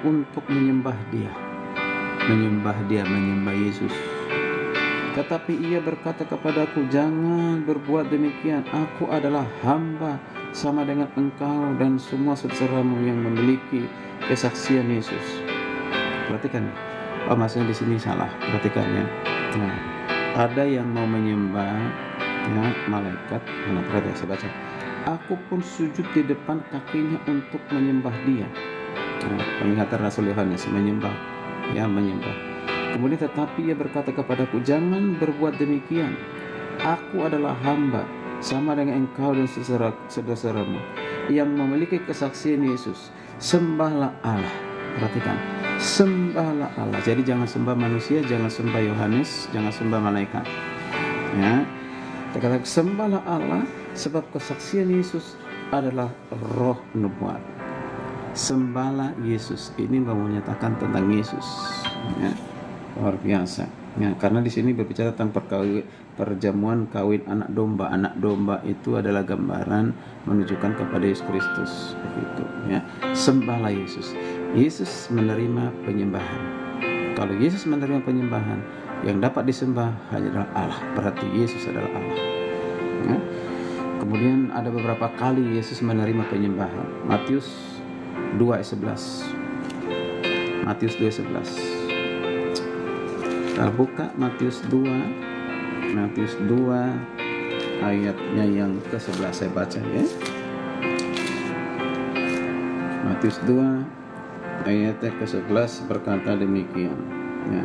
Untuk menyembah dia. Menyembah Yesus. Tetapi ia berkata kepadaku, jangan berbuat demikian. Aku adalah hamba sama dengan engkau dan semua saudaramu yang memiliki kesaksian Yesus. Perhatikan. Maksudnya di sini salah. Perhatikan ya. Nah, ada yang mau menyembah ya, malaikat. Perhatikan, saya baca. Aku pun sujud di depan kakinya untuk menyembah dia. Nah, penglihatan Rasul Yohanes menyembah, ya menyembah. Kemudian tetapi ia berkata kepadaku, jangan berbuat demikian. Aku adalah hamba, sama dengan engkau dan saudara-saudaramu yang memiliki kesaksian Yesus. Sembahlah Allah. Perhatikan, sembahlah Allah. Jadi jangan sembah manusia, jangan sembah Yohanes, jangan sembah malaikat. Ya, kata sembahlah Allah, sebab kesaksian Yesus adalah roh nubuat. Sembahlah Yesus. Ini mau menyatakan tentang Yesus. Ya, luar biasa. Ya, karena di sini berbicara tentang perjamuan kawin anak domba. Anak domba itu adalah gambaran menunjukkan kepada Yesus Kristus. Begitu. Ya, sembahlah Yesus. Yesus menerima penyembahan. Kalau Yesus menerima penyembahan, yang dapat disembah hanya adalah Allah. Berarti Yesus adalah Allah. Ya. Kemudian ada beberapa kali Yesus menerima penyembahan. Matius 2:11. Matius 2:11. Kita buka Matius 2 ayatnya yang ke-11, saya baca ya. Matius 2 ayatnya ke-11 berkata demikian ya.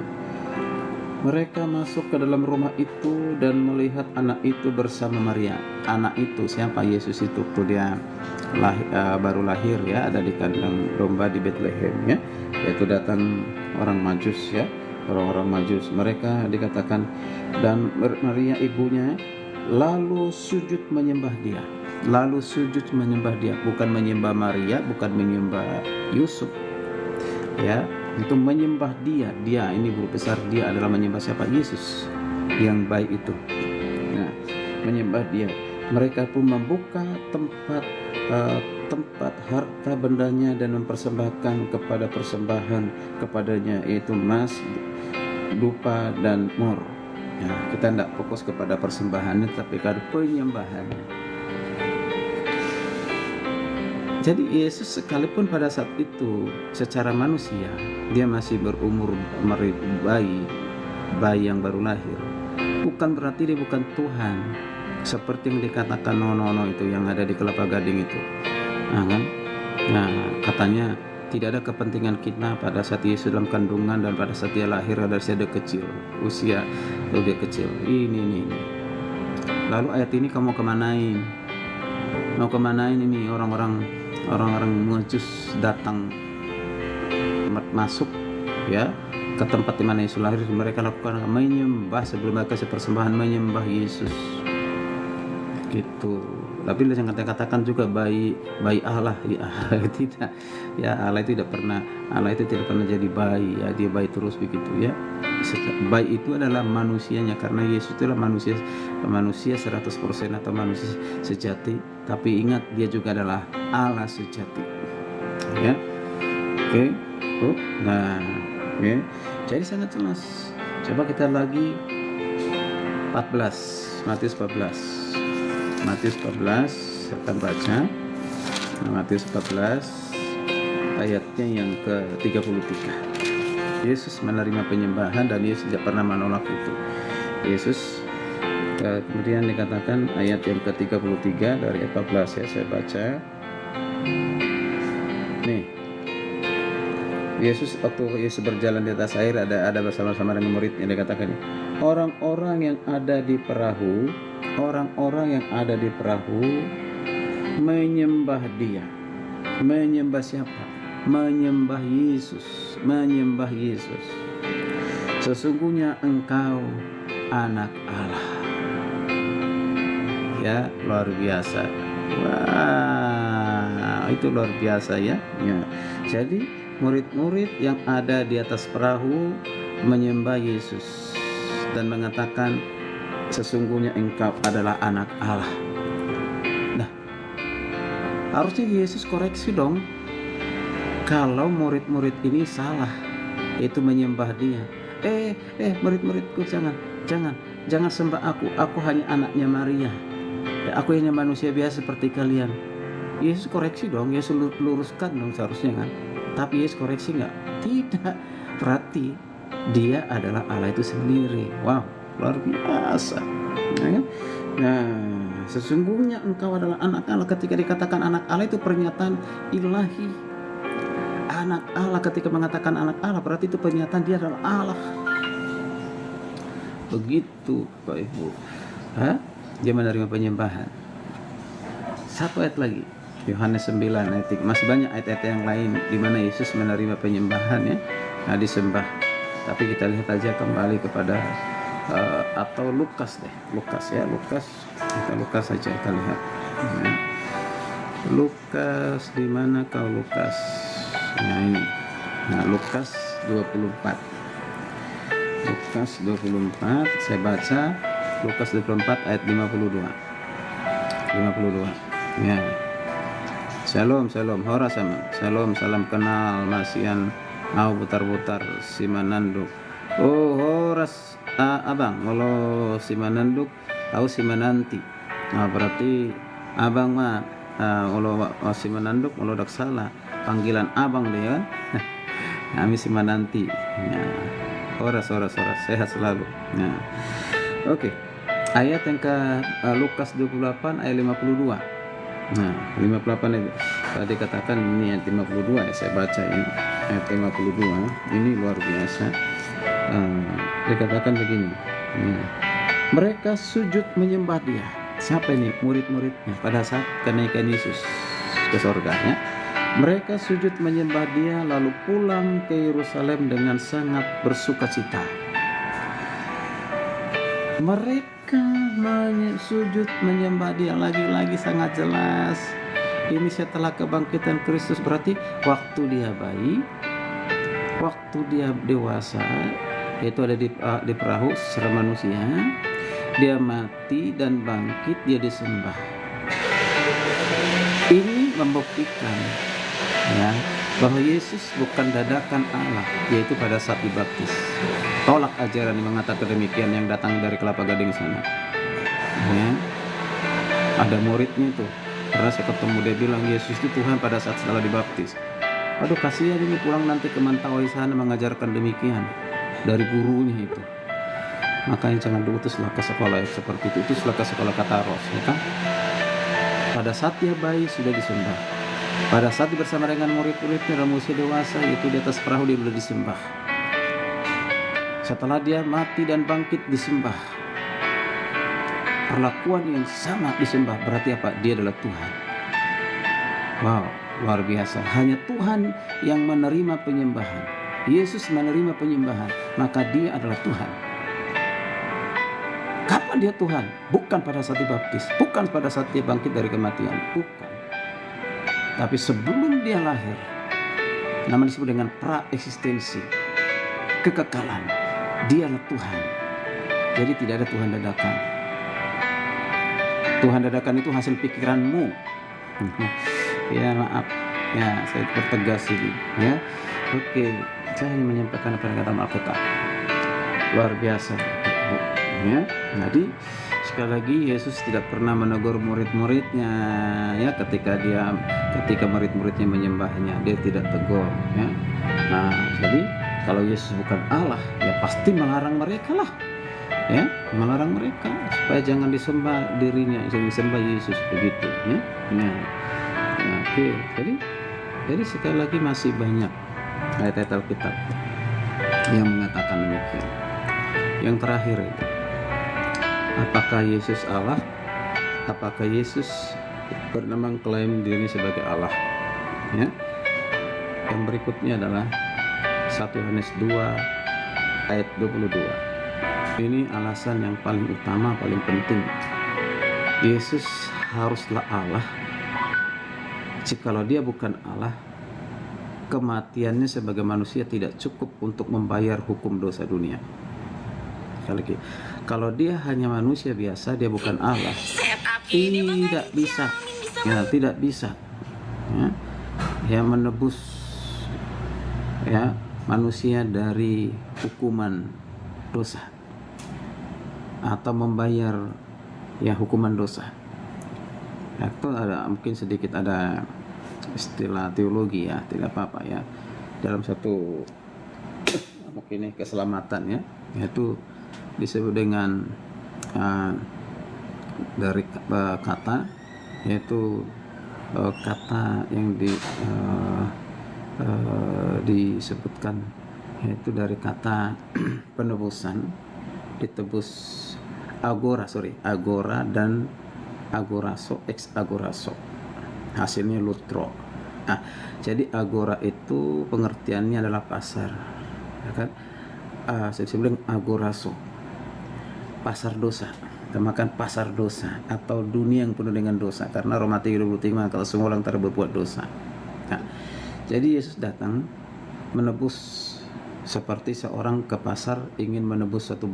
Mereka masuk ke dalam rumah itu dan melihat anak itu bersama Maria. Anak itu siapa? Yesus itu waktu dia baru lahir ya, ada di kandang domba di Bethlehem ya. Yaitu datang orang Majus ya, orang-orang Majus. Mereka dikatakan dan Maria ibunya lalu sujud menyembah dia. Lalu sujud menyembah dia, bukan menyembah Maria, bukan menyembah Yusuf. Ya, itu menyembah dia ini guru besar, dia adalah menyembah siapa? Yesus yang baik itu. Nah, menyembah dia. Mereka pun membuka tempat harta bendanya dan mempersembahkan kepada persembahan kepadanya, yaitu emas, dupa dan mur. Ya, kita tidak fokus kepada persembahannya, tapi pada penyembahannya. Jadi Yesus sekalipun pada saat itu secara manusia dia masih berumur bayi yang baru lahir, bukan berarti dia bukan Tuhan seperti yang dikatakan Nono itu yang ada di Kelapa Gading itu. Nah, kan? Nah, katanya tidak ada kepentingan kita pada saat Yesus dalam kandungan dan pada saat dia lahir ada usia lebih kecil. Ini. Lalu ayat ini kamu kemanain? Mau kemanain ini orang-orang Majus datang masuk ya ke tempat di mana Yesus lahir. Mereka lakukan menyembah sebelum mereka persembahan menyembah Yesus gitu. Tapi jangan katakan juga bayi Allah ya, tidak ya, Allah itu tidak pernah jadi bayi ya, dia bayi terus begitu ya. Bayi itu adalah manusianya, karena Yesus itu adalah manusia 100% atau manusia sejati, tapi ingat dia juga adalah Allah sejati ya. Oke. Nah ya. Jadi sangat jelas. Coba kita lagi 14, Matius 14 akan baca. Matius 14 ayatnya yang ke-33. Yesus menerima penyembahan dan Yesus tidak pernah menolak itu. Yesus kemudian dikatakan ayat yang ke-33 dari 14 ya, saya baca. Nih, Yesus waktu Yesus berjalan di atas air ada bersama-sama dengan muridnya, dikatakan orang-orang yang ada di perahu menyembah dia. Menyembah siapa? Menyembah Yesus. Sesungguhnya engkau anak Allah. Ya, luar biasa. Wah, itu luar biasa ya. Jadi murid-murid yang ada di atas perahu menyembah Yesus dan mengatakan sesungguhnya engkau adalah anak Allah. Nah, harusnya Yesus koreksi dong. Kalau murid-murid ini salah, itu menyembah dia. Murid-muridku jangan sembah aku hanya anaknya Maria. Aku hanya manusia biasa seperti kalian. Yesus koreksi dong, Yesus luruskan dong seharusnya kan. Tapi Yesus koreksi nggak? Tidak. Berarti dia adalah Allah itu sendiri. Wow, luar biasa. Ya kan? Nah, sesungguhnya engkau adalah anak Allah. Ketika dikatakan anak Allah itu pernyataan ilahi. Anak Allah, ketika mengatakan anak Allah berarti itu pernyataan dia adalah Allah. Begitu Bapak Ibu. Dia menerima penyembahan. Satu ayat lagi, Yohanes 9 ayat 3. Masih banyak ayat-ayat yang lain di mana Yesus menerima penyembahan ya. Nah, disembah. Tapi kita lihat aja kembali kepada atau Lukas deh. Lukas saja kita lihat. Ya. Lukas, di mana kau Lukas? Nah ini. Nah, Lukas 24. Lukas 24, saya baca Lukas 24 ayat 52. Ya. Shalom, hora sama. Shalom, salam kenal masian mau putar-putar si mananduk. Oh, horas abang, kalau si mananduk tahu si mananti. Nah, berarti abang mah kalau si mananduk kalau dak salah panggilan abang dia kan. Kami si mananti. Ya. Horas, sehat selalu. Nah, oke. Ayat yang ke Lukas 28 ayat 52. Nah, 58 itu tadi katakan ini ayat 52 ya, saya baca ini ayat 52. Ini luar biasa. Dikatakan begini. Mereka sujud menyembah dia. Siapa ini? Murid-muridnya pada saat kenaikan Yesus ke surganya. Mereka sujud menyembah dia lalu pulang ke Yerusalem dengan sangat bersukacita. Mereka sujud menyembah dia, lagi-lagi sangat jelas. Ini setelah kebangkitan Kristus, berarti waktu dia bayi, waktu dia dewasa, yaitu ada di perahu secara manusia, dia mati dan bangkit, dia disembah. Ini membuktikan ya bahwa Yesus bukan dadakan Allah, yaitu pada saat dibaptis. Tolak ajaran yang mengatakan demikian yang datang dari Kelapa Gading sana. Ya. Ada muridnya itu, karena saya ketemu dia bilang Yesus itu Tuhan pada saat setelah dibaptis. Aduh, kasihan ini pulang nanti ke Mentawai sana mengajarkan demikian dari gurunya itu. Makanya jangan diutuslah ke sekolah seperti itu, utuslah ke sekolah Kataros, ya kan? Pada saat dia bayi sudah disembah. Pada saat bersama dengan murid-muridnya dalam usia dewasa, itu di atas perahu dia sudah disembah. Setelah dia mati dan bangkit disembah. Perlakuan yang sama disembah, berarti apa? Dia adalah Tuhan. Wow, luar biasa. Hanya Tuhan yang menerima penyembahan. Yesus menerima penyembahan, maka dia adalah Tuhan. Kapan dia Tuhan? Bukan pada saat dibaptis, bukan pada saat dia bangkit dari kematian, bukan. Tapi sebelum dia lahir, namanya disebut dengan pra-eksistensi, kekekalan. Dialah Tuhan. Jadi tidak ada Tuhan dadakan. Tuhan dadakan itu hasil pikiranmu. Ya maaf, ya saya pertegas ini. Ya, oke. Saya hanya menyampaikan apa yang kata Alkitab. Luar biasa. Ya, jadi sekali lagi Yesus tidak pernah menegur murid-muridnya. Ya, ketika murid-muridnya menyembahnya, dia tidak tegur. Ya. Nah, jadi kalau Yesus bukan Allah, ya pasti melarang mereka lah, ya, melarang mereka supaya jangan disembah dirinya, jangan disembah Yesus begitu, ya. Nah, oke. Jadi sekali lagi masih banyak ayat-ayat Alkitab yang mengatakan demikian. Yang terakhir itu, apakah Yesus Allah? Apakah Yesus pernah mengklaim diri sebagai Allah? Ya. Yang berikutnya adalah 1 Yohanes 2 ayat 22. Ini alasan yang paling utama, paling penting. Yesus haruslah Allah. Jikalau dia bukan Allah, kematiannya sebagai manusia tidak cukup untuk membayar hukum dosa dunia. Sekali lagi, kalau dia hanya manusia biasa, dia bukan Allah, tidak bisa. Ya, tidak bisa. Ya, menebus ya manusia dari hukuman dosa atau membayar ya hukuman dosa. Ya, itu ada mungkin sedikit ada istilah teologi ya, tidak apa-apa ya. Dalam satu mungkin keselamatan ya, yaitu disebut dengan dari kata, yaitu kata yang disebutkan, yaitu dari kata penebusan, ditebus agora dan agoraso, ex agoraso, hasilnya lutro. Nah, jadi agora itu pengertiannya adalah pasar, ya kan? Saya bilang agoraso, pasar dosa, namakan pasar dosa atau dunia yang penuh dengan dosa, karena Roma 3:23 kalau semua orang telah berbuat dosa. Nah, jadi Yesus datang menebus seperti seorang ke pasar ingin menebus suatu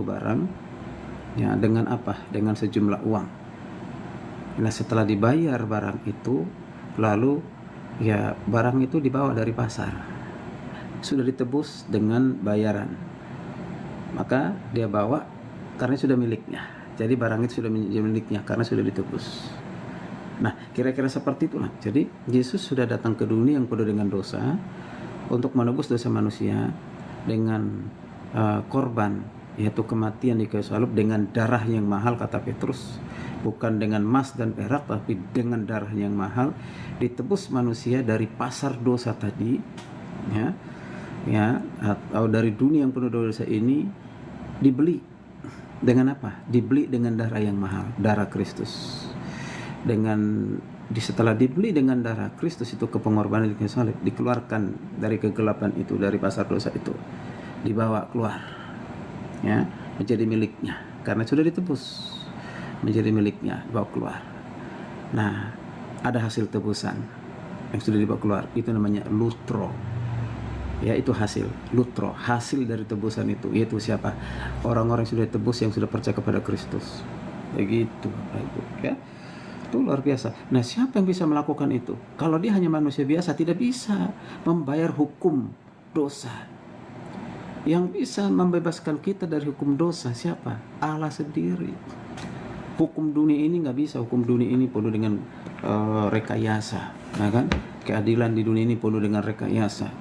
barang, ya, dengan apa? Dengan sejumlah uang. Nah, setelah dibayar barang itu, lalu ya barang itu dibawa dari pasar, sudah ditebus dengan bayaran, maka dia bawa karena sudah miliknya. Jadi barang itu sudah menjadi miliknya karena sudah ditebus. Nah, kira-kira seperti itulah. Jadi Yesus sudah datang ke dunia yang penuh dengan dosa untuk menebus dosa manusia dengan korban, yaitu kematian di kayu salib dengan darah yang mahal, kata Petrus. Bukan dengan emas dan perak, tapi dengan darah yang mahal, ditebus manusia dari pasar dosa tadi, ya, atau dari dunia yang penuh dosa ini, dibeli dengan apa? Dibeli dengan darah yang mahal, darah Kristus. Setelah dibeli dengan darah Kristus itu, ke pengorbanan di kayu salib, dikeluarkan dari kegelapan itu, dari pasar dosa itu, dibawa keluar, ya, menjadi miliknya karena sudah ditebus, menjadi miliknya, dibawa keluar. Nah, ada hasil tebusan yang sudah dibawa keluar, itu namanya lutro. Ya, itu hasil lutro, hasil dari tebusan itu, yaitu siapa? Orang-orang yang sudah ditebus, yang sudah percaya kepada Kristus. Begitu, ya. Itu luar biasa. Nah, siapa yang bisa melakukan itu? Kalau dia hanya manusia biasa, tidak bisa membayar hukum dosa. Yang bisa membebaskan kita dari hukum dosa siapa? Allah sendiri. Hukum dunia ini nggak bisa. Hukum dunia ini penuh dengan rekayasa, nah kan? Keadilan di dunia ini penuh dengan rekayasa,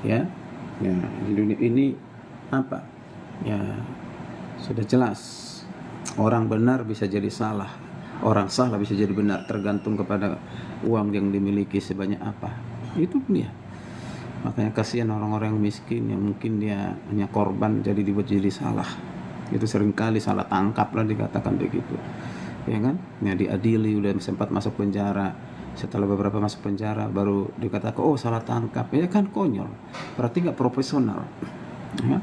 ya di dunia ini apa? Ya, sudah jelas, orang benar bisa jadi salah, orang salah bisa jadi benar, tergantung kepada uang yang dimiliki sebanyak apa. Itu dunia. Makanya kasihan orang-orang yang miskin, yang mungkin dia hanya korban jadi dibuat jadi salah. Itu seringkali salah tangkap lah dikatakan begitu, ya kan? Ya, diadili, udah sempat masuk penjara, setelah beberapa masuk penjara baru dikatakan oh salah tangkap, ya kan? Konyol, berarti nggak profesional, ya.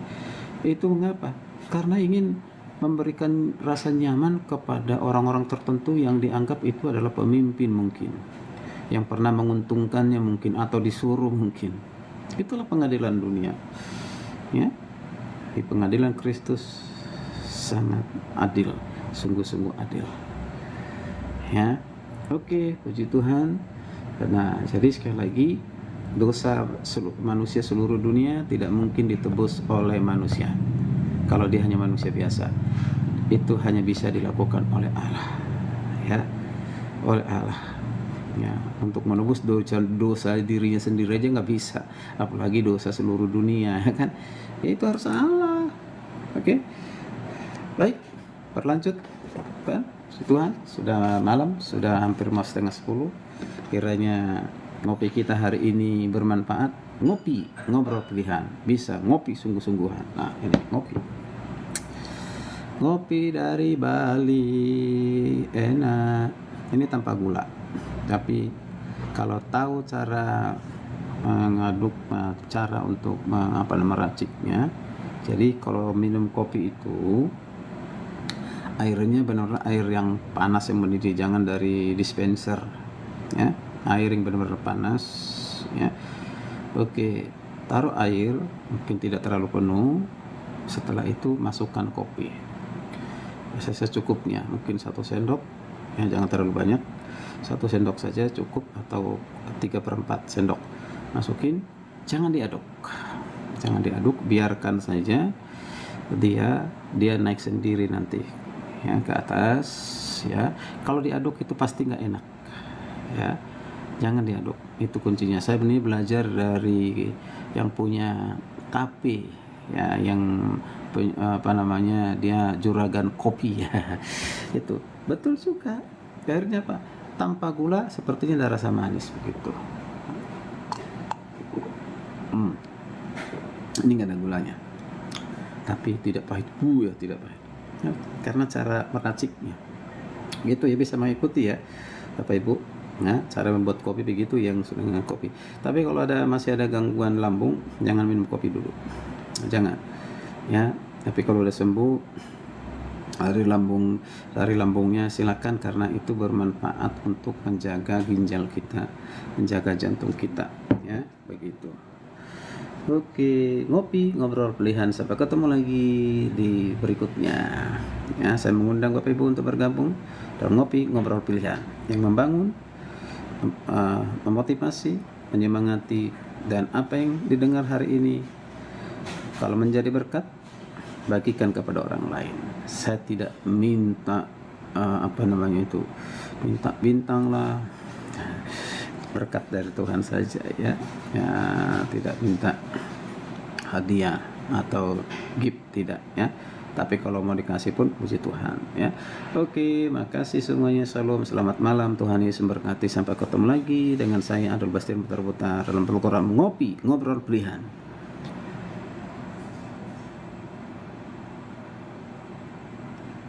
Itu mengapa? Karena ingin memberikan rasa nyaman kepada orang-orang tertentu yang dianggap itu adalah pemimpin mungkin, yang pernah menguntungkannya mungkin, atau disuruh mungkin. Itulah pengadilan dunia, ya. Di pengadilan Kristus sangat adil, sungguh-sungguh adil, ya. Oke, puji Tuhan. Nah, jadi sekali lagi, dosa manusia seluruh dunia tidak mungkin ditebus oleh manusia. Kalau dia hanya manusia biasa, itu hanya bisa dilakukan oleh Allah, ya, oleh Allah. Ya, untuk menebus dosa dirinya sendiri aja nggak bisa, apalagi dosa seluruh dunia, ya kan? Ya, itu harus Allah. Oke, baik, berlanjut, Pak. Tuhan, sudah malam, sudah hampir mau 9:30. Kiranya ngopi kita hari ini bermanfaat. Ngobrol pilihan, bisa ngopi sungguh-sungguhan. Nah, ini ngopi dari Bali, enak. Ini tanpa gula. Tapi kalau tahu cara mengaduk, cara untuk meraciknya, jadi kalau minum kopi itu airnya benar-benar air yang panas yang mendidih, jangan dari dispenser, ya, air yang benar-benar panas, ya. Oke, taruh air mungkin tidak terlalu penuh. Setelah itu masukkan kopi secukupnya, mungkin 1 sendok, ya, jangan terlalu banyak. 1 sendok saja cukup, atau 3/4 sendok masukin. Jangan diaduk, biarkan saja dia naik sendiri nanti, ya, ke atas, ya. Kalau diaduk itu pasti nggak enak, ya. Jangan diaduk, itu kuncinya. Saya benar belajar dari yang punya kafe, ya, yang apa namanya, dia juragan kopi ya. Itu betul suka. Akhirnya apa? Tanpa gula sepertinya ada rasa manis begitu. Ini nggak ada gulanya, tapi tidak pahit, ya tidak pahit ya, karena cara meraciknya gitu ya. Bisa mengikuti ya Bapak Ibu, nah cara membuat kopi begitu yang sudah dengan kopi. Tapi kalau masih ada gangguan lambung, jangan minum kopi dulu, jangan ya. Tapi kalau udah sembuh, dari lambungnya silakan, karena itu bermanfaat untuk menjaga ginjal kita, menjaga jantung kita ya, begitu. Oke, ngopi ngobrol pilihan. Sampai ketemu lagi di berikutnya. Ya, saya mengundang Bapak Ibu untuk bergabung dalam ngopi ngobrol pilihan yang membangun, memotivasi, menyemangati, dan apa yang didengar hari ini kalau menjadi berkat, bagikan kepada orang lain. Saya tidak minta minta bintang lah, berkat dari Tuhan saja ya, tidak minta hadiah atau gift, tidak ya. Tapi kalau mau dikasih pun puji Tuhan ya. Oke, makasih semuanya. Shalom, selamat malam, Tuhan Yesus memberkati. Sampai ketemu lagi dengan saya Adul Bastir, putar-putar dalam program ngopi ngobrol pilihan.